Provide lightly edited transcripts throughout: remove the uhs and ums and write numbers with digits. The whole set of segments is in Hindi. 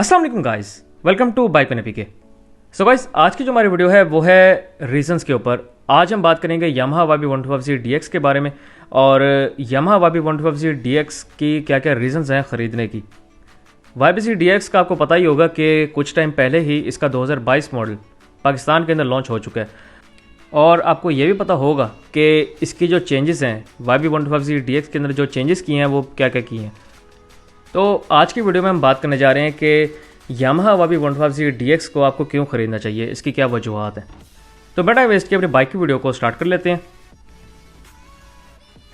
अस्सलाम वालेकुम guys, welcome to bike with PK. So guys, आज की जो हमारी वीडियो है वो है रीजंस के ऊपर। आज हम बात करेंगे यामाहा YB 125Z DX के बारे में और यामाहा YB 125Z DX की क्या क्या रीजंस हैं ख़रीदने की। YB DX का आपको पता ही होगा कि कुछ टाइम पहले ही इसका 2022 मॉडल पाकिस्तान के अंदर लॉन्च हो चुका है और आपको ये भी पता होगा कि इसकी जो चेंजेस हैं YB 125Z DX के अंदर जो चेंजेस किए हैं वो क्या क्या किए हैं। तो आज की वीडियो में हम बात करने जा रहे हैं कि यामाहा YB 125Z DX को आपको क्यों ख़रीदना चाहिए, इसकी क्या वजूहत हैं। तो बेटा वेस्ट की अपनी बाइक की वीडियो को स्टार्ट कर लेते हैं।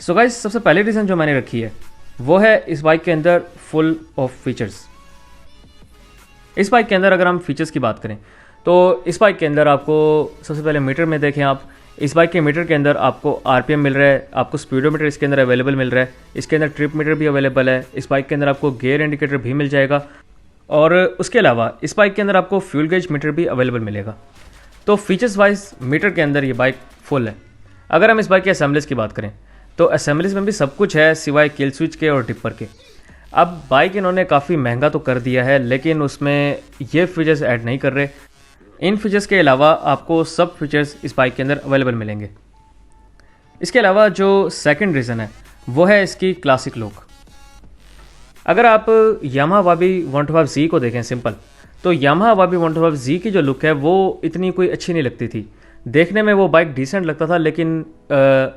सो गाइस, सबसे पहली रीज़न जो मैंने रखी है वो है इस बाइक के अंदर फुल ऑफ फीचर्स। इस बाइक के अंदर अगर हम फीचर्स की बात करें तो इस बाइक के अंदर आपको सबसे पहले मीटर में देखें आप, इस बाइक के मीटर के अंदर आपको RPM मिल रहा है, आपको स्पीडोमीटर इसके अंदर अवेलेबल मिल रहा है, इसके अंदर ट्रिप मीटर भी अवेलेबल है, इस बाइक के अंदर आपको गियर इंडिकेटर भी मिल जाएगा और उसके अलावा इस बाइक के अंदर आपको फ्यूल गेज मीटर भी अवेलेबल मिलेगा। तो फीचर्स वाइज मीटर के अंदर ये बाइक फुल है। अगर हम इस बाइक की असेंबलीज की बात करें तो असेंबलीज में भी सब कुछ है सिवाय किल स्विच के और डिपर के। अब बाइक इन्होंने काफ़ी महंगा तो कर दिया है लेकिन उसमें ये फीचर्स ऐड नहीं कर रहे। इन फीचर्स के अलावा आपको सब फीचर्स इस बाइक के अंदर अवेलेबल मिलेंगे। इसके अलावा जो सेकंड रीज़न है वो है इसकी क्लासिक लुक। अगर आप यामाहा YB 125Z को देखें सिंपल, तो यामाहा YB 125Z की जो लुक है वो इतनी कोई अच्छी नहीं लगती थी। देखने में वो बाइक डिसेंट लगता था लेकिन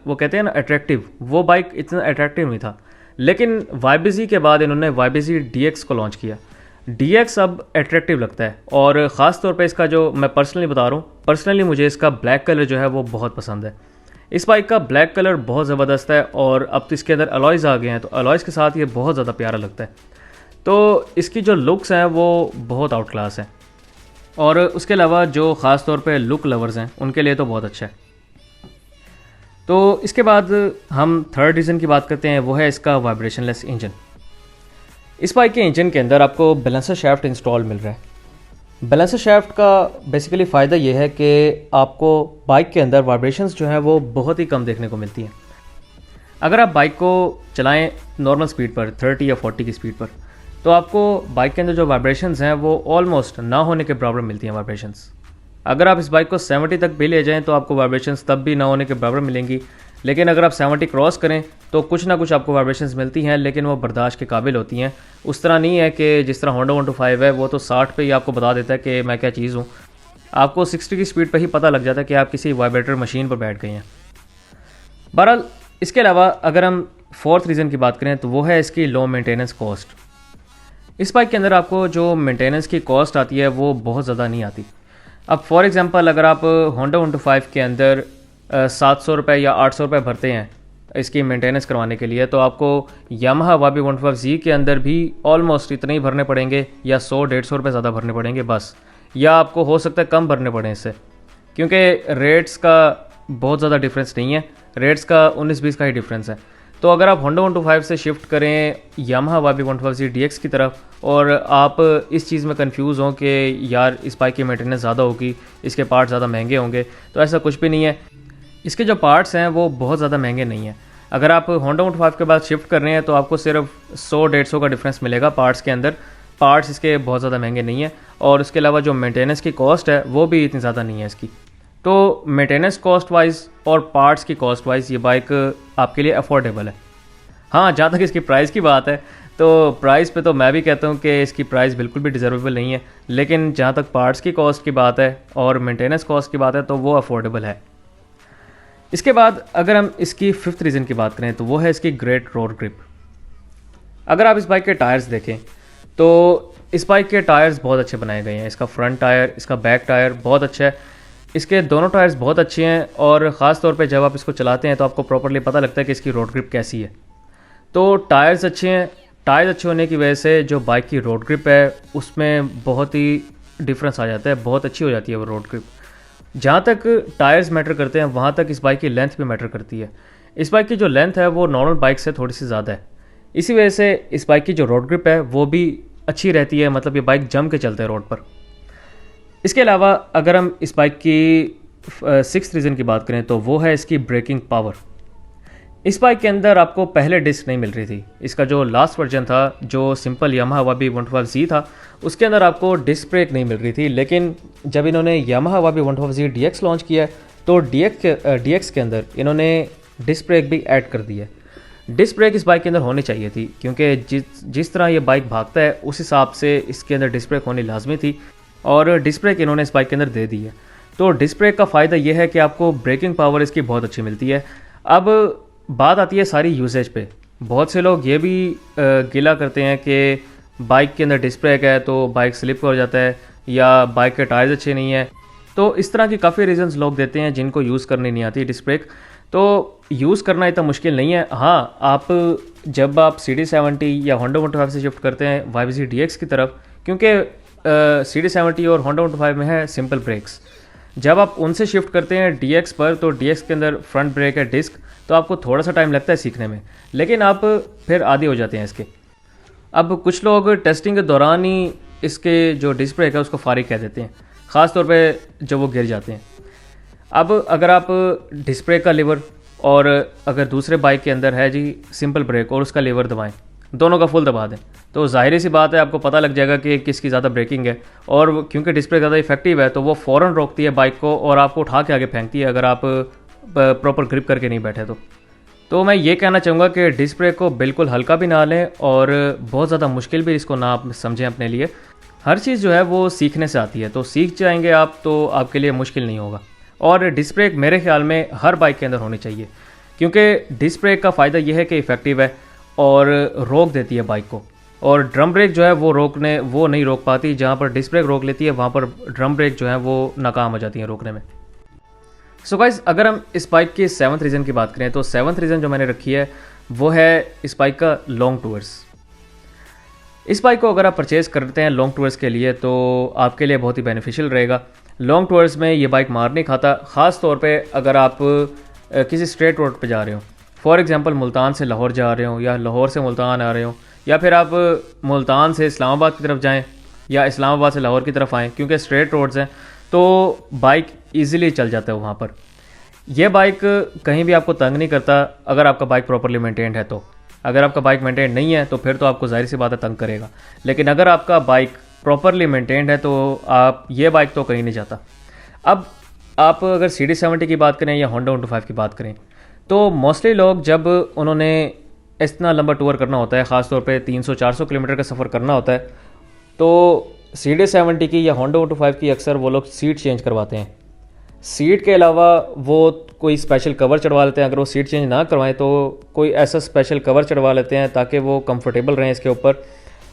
वो कहते हैं ना अट्रैक्टिव, वो बाइक इतना अट्रैक्टिव नहीं था। लेकिन YBZ के बाद इन्होंने YBZ DX को लॉन्च किया। DX अब अट्रैक्टिव लगता है और ख़ास तौर पे इसका जो मैं पर्सनली बता रहा हूँ, पर्सनली मुझे इसका ब्लैक कलर जो है वो बहुत पसंद है। इस बाइक का ब्लैक कलर बहुत ज़बरदस्त है और अब तो इसके अंदर अलॉयज़ आ गए हैं तो अलॉयज़ के साथ ये बहुत ज़्यादा प्यारा लगता है। तो इसकी जो लुक्स हैं वो बहुत आउट क्लास है और उसके अलावा जो ख़ास तौर पे लुक लवर्स हैं उनके लिए तो बहुत अच्छा है। तो इसके बाद हम थर्ड रीज़न की बात करते हैं, वो है इसका वाइब्रेशनलेस इंजन। इस बाइक के इंजन के अंदर आपको बैलेंसर शाफ्ट इंस्टॉल मिल रहा है। बैलेंसर शाफ्ट का बेसिकली फ़ायदा ये है कि आपको बाइक के अंदर वाइब्रेशंस जो हैं वो बहुत ही कम देखने को मिलती हैं। अगर आप बाइक को चलाएं नॉर्मल स्पीड पर 30 या 40 की स्पीड पर तो आपको बाइक के अंदर जो वाइब्रेशंस हैं वो ऑलमोस्ट ना होने के बराबर मिलती हैं वाइब्रेशंस। अगर आप इस बाइक को 70 तक भी ले जाएं तो आपको वाइब्रेशंस तब भी ना होने के बराबर मिलेंगी। लेकिन अगर आप 70 क्रॉस करें तो कुछ ना कुछ आपको वाइब्रेशंस मिलती हैं लेकिन वो बर्दाश्त के काबिल होती हैं। उस तरह नहीं है कि जिस तरह होंडा 125 है वो तो 60 पे ही आपको बता देता है कि मैं क्या चीज़ हूँ। आपको 60 की स्पीड पे ही पता लग जाता है कि आप किसी वाइब्रेटर मशीन पर बैठ गए हैं। बहरहाल इसके अलावा अगर हम फोर्थ रीज़न की बात करें तो वो है इसकी लो मेंटेनेंस कॉस्ट। इस बाइक के अंदर आपको जो मेंटेनेंस की कॉस्ट आती है वो बहुत ज़्यादा नहीं आती। अब फॉर एग्ज़ाम्पल अगर आप होंडा 125 के अंदर 700 रुपये या 800 रुपये भरते हैं इसकी मेंटेनेंस करवाने के लिए तो आपको यामाहा YB 125Z के अंदर भी ऑलमोस्ट इतने ही भरने पड़ेंगे या 100-150 रुपये ज़्यादा भरने पड़ेंगे बस, या आपको हो सकता है कम भरने पड़े इससे, क्योंकि रेट्स का बहुत ज़्यादा डिफरेंस नहीं है, रेट्स का 19-20 का ही डिफरेंस है। तो अगर आप होंडा 125 से शिफ्ट करें यामाहा YB 125Z DX की तरफ और आप इस चीज़ में कंफ्यूज हों कि यार इस बाइक की मेंटेनेंस ज़्यादा होगी, इसके पार्ट्स ज़्यादा महंगे होंगे, तो ऐसा कुछ भी नहीं है। इसके जो पार्ट्स हैं वो बहुत ज़्यादा महंगे नहीं हैं। अगर आप होंडा 125 के बाद शिफ्ट कर रहे हैं तो आपको सिर्फ 100-150 का डिफरेंस मिलेगा पार्ट्स के अंदर। पार्ट्स इसके बहुत ज़्यादा महंगे नहीं हैं और उसके अलावा जो मेंटेनेंस की कॉस्ट है वो भी इतनी ज़्यादा नहीं है इसकी। तो मेंटेनेंस कॉस्ट वाइज और पार्ट्स की कॉस्ट वाइज ये बाइक आपके लिए अफोर्डेबल है। हाँ, जहाँ तक इसकी प्राइस की बात है तो प्राइस पे तो मैं भी कहता हूँ कि इसकी प्राइस बिल्कुल भी डिज़र्वेबल नहीं है, लेकिन जहाँ तक पार्ट्स की कॉस्ट की बात है और मेंटेनेंस कॉस्ट की बात है तो वो अफोर्डेबल है। इसके बाद अगर हम इसकी फिफ्थ रीज़न की बात करें तो वो है इसकी ग्रेट रोड ग्रिप। अगर आप इस बाइक के टायर्स देखें तो इस बाइक के टायर्स बहुत अच्छे बनाए गए हैं। इसका फ्रंट टायर, इसका बैक टायर बहुत अच्छा है। इसके दोनों टायर्स बहुत अच्छे हैं और ख़ास तौर पे जब आप इसको चलाते हैं तो आपको प्रॉपर्ली पता लगता है कि इसकी रोड ग्रिप कैसी है। तो टायर्स अच्छे हैं, टायर्स अच्छे होने की वजह से जो बाइक की रोड ग्रिप है उसमें बहुत ही डिफरेंस आ जाता है, बहुत अच्छी हो जाती है वो रोड ग्रिप। जहाँ तक टायर्स मैटर करते हैं वहाँ तक इस बाइक की लेंथ भी मैटर करती है। इस बाइक की जो लेंथ है वो नॉर्मल बाइक से थोड़ी सी ज़्यादा है, इसी वजह से इस बाइक की जो रोड ग्रिप है वो भी अच्छी रहती है, मतलब ये बाइक जम के चलते हैं रोड पर। इसके अलावा अगर हम इस बाइक की सिक्स्थ रीज़न की बात करें तो वो है इसकी ब्रेकिंग पावर। इस बाइक के अंदर आपको पहले डिस्क नहीं मिल रही थी। इसका जो लास्ट वर्जन था, जो सिंपल यामाहा वाबी 125Z था, उसके अंदर आपको डिस्क ब्रेक नहीं मिल रही थी। लेकिन जब इन्होंने यामाहा वाबी 125Z DX लॉन्च किया तो DX के अंदर इन्होंने डिस्क ब्रेक भी ऐड कर दिया। डिस्क ब्रेक इस बाइक के अंदर होनी चाहिए थी, क्योंकि जिस तरह ये बाइक भागता है उस हिसाब से इसके अंदर डिस्क ब्रेक होनी लाजमी थी, और डिस्क ब्रेक इन्होंने इस बाइक के अंदर दे दी है। तो डिस्क ब्रेक का फ़ायदा यह है कि आपको ब्रेकिंग पावर इसकी बहुत अच्छी मिलती है। अब बात आती है सारी यूसेज पे। बहुत से लोग ये भी गिला करते हैं कि बाइक के अंदर डिस्क ब्रेक है तो बाइक स्लिप हो जाता है, या बाइक के टायर्स अच्छे नहीं है। तो इस तरह की काफ़ी रीजंस लोग देते हैं जिनको यूज़ करनी नहीं आती डिस्क ब्रेक। तो यूज़ करना इतना मुश्किल नहीं है। हाँ, जब आप CD70 या Honda 125 से शिफ्ट करते हैं YBZ DX की तरफ, क्योंकि CD70 और Honda 125 में है सिंपल ब्रेक्स, जब आप उनसे शिफ्ट करते हैं DX पर तो DX के अंदर फ्रंट ब्रेक है डिस्क, तो आपको थोड़ा सा टाइम लगता है सीखने में, लेकिन आप फिर आदी हो जाते हैं इसके। अब कुछ लोग टेस्टिंग के दौरान ही इसके जो डिस्क ब्रेक है उसको फारिग कह देते हैं, ख़ास तौर पे जब वो गिर जाते हैं। अब अगर आप डिस्क ब्रेक का लीवर और अगर दूसरे बाइक के अंदर है जी सिंपल ब्रेक और उसका लीवर दबाएं, दोनों का फुल दबा दें, तो ज़ाहिर सी बात है आपको पता लग जाएगा कि किसकी ज़्यादा ब्रेकिंग है। और क्योंकि डिस्क ब्रेक ज़्यादा इफेक्टिव है तो वो फ़ौरन रोकती है बाइक को और आपको उठा के आगे फेंकती है अगर आप प्रॉपर ग्रिप करके नहीं बैठे तो मैं ये कहना चाहूँगा कि डिस्क ब्रेक को बिल्कुल हल्का भी ना लें और बहुत ज़्यादा मुश्किल भी इसको ना आप समझें अपने लिए। हर चीज़ जो है वो सीखने से आती है, तो सीख जाएंगे आप तो आपके लिए मुश्किल नहीं होगा। और डिस्क ब्रेक मेरे ख्याल में हर बाइक के अंदर होनी चाहिए, क्योंकि डिस्क ब्रेक का फ़ायदा यह है कि इफ़ेक्टिव है और रोक देती है बाइक को। और ड्रम ब्रेक जो है वो नहीं रोक पाती। जहाँ पर डिस्क ब्रेक रोक लेती है वहाँ पर ड्रम ब्रेक जो है वो नाकाम हो जाती है रोकने में। सो गाइस, अगर हम इस बाइक के 7th रीज़न की बात करें तो 7th रीज़न जो मैंने रखी है वो है इस बाइक का लॉन्ग टूर्स। इस बाइक को अगर आप परचेज़ करते हैं लॉन्ग टूर्स के लिए तो आपके लिए बहुत ही बेनिफिशियल रहेगा। लॉन्ग टूर्स में ये बाइक मार नहीं खाता, ख़ास तौर पे अगर आप किसी स्ट्रेट रोड पे जा रहे हो, फॉर एग्जांपल मुल्तान से लाहौर जा रहे हो या लाहौर से मुल्तान आ रहे हो, या फिर आप मुल्तान से इस्लामाबाद की तरफ जाएं या इस्लामाबाद से लाहौर की तरफ आएँ, क्योंकि स्ट्रेट रोड्स हैं तो बाइक ईज़िली चल जाता है वहाँ पर। यह बाइक कहीं भी आपको तंग नहीं करता अगर आपका बाइक प्रॉपरली मेंटेन्ड है। तो अगर आपका बाइक मेंटेन नहीं है तो फिर तो आपको जाहिर सी बात है तंग करेगा, लेकिन अगर आपका बाइक प्रॉपरली मेंटेन्ड है तो आप ये बाइक तो कहीं नहीं जाता। अब आप अगर CD70 की बात करें या Honda 125 की बात करें तो मोस्टली लोग जब उन्होंने इतना लंबा टूर करना होता है, ख़ास तौर पे 300-400 किलोमीटर का सफ़र करना होता है, तो CD70 की या Honda 125 की अक्सर वो लोग सीट चेंज करवाते हैं। सीट के अलावा वो कोई स्पेशल कवर चढ़वा लेते हैं। अगर वो सीट चेंज ना करवाएं तो कोई ऐसा स्पेशल कवर चढ़वा लेते हैं ताकि वो कंफर्टेबल रहें इसके ऊपर।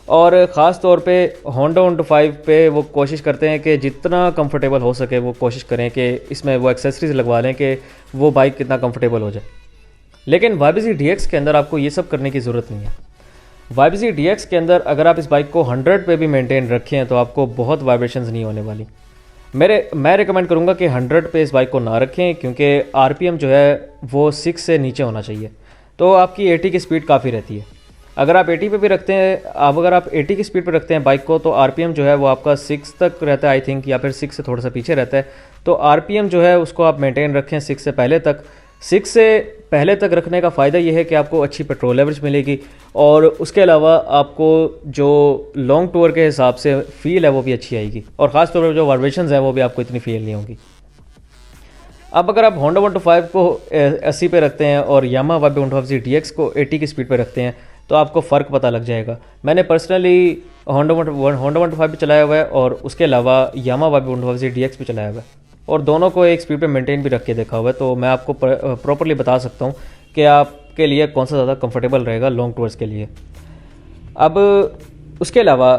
और ख़ास तौर पे Honda 125 पे वो कोशिश करते हैं कि जितना कंफर्टेबल हो सके वो कोशिश करें कि इसमें वो एक्सेसरीज लगवा लें कि वो बाइक कितना कंफर्टेबल हो जाए। लेकिन YBZ DX के अंदर आपको ये सब करने की ज़रूरत नहीं है। YBZ DX के अंदर अगर आप इस बाइक को 100 पे भी मेंटेन रखें तो आपको बहुत वाइब्रेशंस नहीं होने वाली। मैं रिकमेंड करूँगा कि 100 पे इस बाइक को ना रखें, क्योंकि RPM जो है वो 6 से नीचे होना चाहिए, तो आपकी 80 की स्पीड काफ़ी रहती है। अगर आप 80 पे भी रखते हैं, अगर आप 80 की स्पीड पे रखते हैं बाइक को तो RPM जो है वो आपका 6 तक रहता है आई थिंक, या फिर 6 से थोड़ा सा पीछे रहता है। तो RPM जो है उसको आप मेंटेन रखें 6 से पहले तक। 6 से पहले तक रखने का फ़ायदा ये है कि आपको अच्छी पेट्रोल एवरेज मिलेगी और उसके अलावा आपको जो लॉन्ग टूर के हिसाब से फील है वो भी अच्छी आएगी, और ख़ास तौर पर जो वाइब्रेशंस हैं वो भी आपको इतनी फील नहीं होगी। अब अगर आप Honda 125 को 80 पे रखते हैं और Yamaha YB 125 DX को 80 की स्पीड पे रखते हैं तो आपको फ़र्क पता लग जाएगा। मैंने पर्सनली Honda 125 भी चलाया हुआ है और उसके अलावा Yamaha YB 125 DX भी चलाया हुआ है, और दोनों को एक स्पीड पे मेंटेन भी रख के देखा हुआ है। तो मैं आपको प्रॉपरली बता सकता हूँ कि आपके लिए कौन सा ज़्यादा कंफर्टेबल रहेगा लॉन्ग टूर्स के लिए। अब उसके अलावा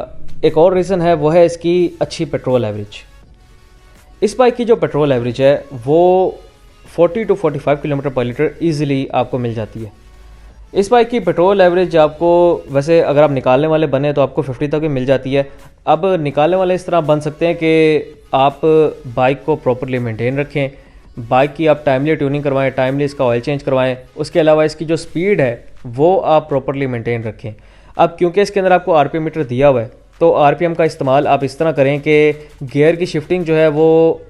एक और रीज़न है, वो है इसकी अच्छी पेट्रोल एवरेज। इस बाइक की जो पेट्रोल एवरेज है वो 40 to 45 किलोमीटर पर लीटर ईज़िली आपको मिल जाती है। इस बाइक की पेट्रोल एवरेज आपको वैसे अगर आप निकालने वाले बने तो आपको 50 तक भी मिल जाती है। अब निकालने वाले इस तरह बन सकते हैं कि आप बाइक को प्रॉपरली मेंटेन रखें, बाइक की आप टाइमली ट्यूनिंग करवाएं, टाइमली इसका ऑयल चेंज करवाएं, उसके अलावा इसकी जो स्पीड है वो आप प्रॉपरली मेंटेन रखें। अब क्योंकि इसके अंदर आपको RPM मीटर दिया हुआ है तो RPM का इस्तेमाल आप इस तरह करें कि गियर की शिफ्टिंग जो है वो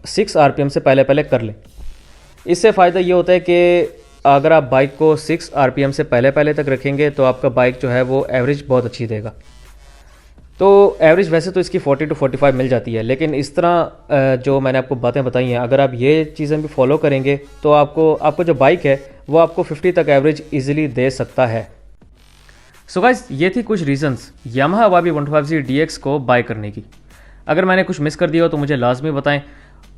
6 RPM से पहले कर लें। इससे फ़ायदा ये होता है कि अगर आप बाइक को 6 RPM से पहले पहले तक रखेंगे तो आपका बाइक जो है वो एवरेज बहुत अच्छी देगा। तो एवरेज वैसे तो इसकी 40 to 45 मिल जाती है, लेकिन इस तरह जो मैंने आपको बातें बताई हैं, अगर आप ये चीज़ें भी फॉलो करेंगे तो आपको जो बाइक है वो आपको 50 तक एवरेज इजीली दे सकता है। सो गाइस, ये थी कुछ रीजंस यामाहा वाबी 125Z DX को बाय करने की। अगर मैंने कुछ मिस कर दिया हो तो मुझे लाजमी बताएं।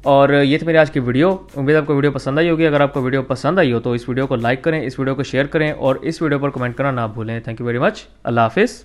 और ये थी मेरी आज की वीडियो। उम्मीद आपको वीडियो पसंद आई होगी। अगर आपको वीडियो पसंद आई हो तो इस वीडियो को लाइक करें, इस वीडियो को शेयर करें और इस वीडियो पर कमेंट करना ना भूलें। Thank you very much. अल्लाह हाफिज़।